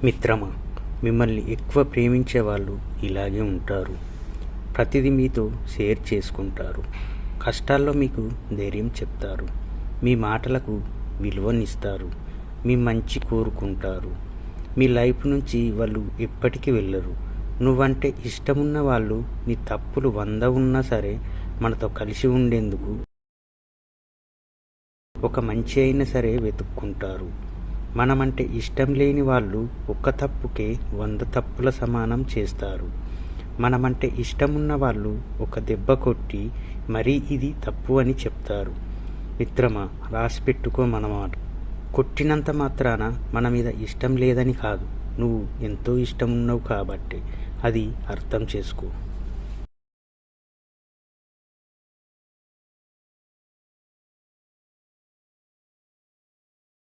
మిత్రమా, మిమ్మల్ని ఎక్కువ ప్రేమించే వాళ్ళు ఇలాగే ఉంటారు. ప్రతిదీ మీతో షేర్ చేసుకుంటారు. కష్టాల్లో మీకు ధైర్యం చెప్తారు. మీ మాటలకు విలువనిస్తారు. మీ మంచి కోరుకుంటారు. మీ లైఫ్ నుంచి వాళ్ళు ఎప్పటికీ వెళ్ళరు. నువ్వంటే ఇష్టమున్న వాళ్ళు నీ తప్పులు 100 ఉన్నా సరే మనతో కలిసి ఉండేందుకు ఒక మంచి అయినా సరే వెతుక్కుంటారు. మనమంటే ఇష్టం లేని వాళ్ళు ఒక్క తప్పుకే 100 తప్పుల సమానం చేస్తారు. మనమంటే ఇష్టమున్న వాళ్ళు ఒక దెబ్బ కొట్టి మరీ ఇది తప్పు అని చెప్తారు. మిత్రమా, రాసిపెట్టుకో మన మాట. కొట్టినంత మాత్రాన మన మీద ఇష్టం లేదని కాదు, నువ్వు ఎంతో ఇష్టం ఉన్నావు కాబట్టి. అది అర్థం చేసుకో.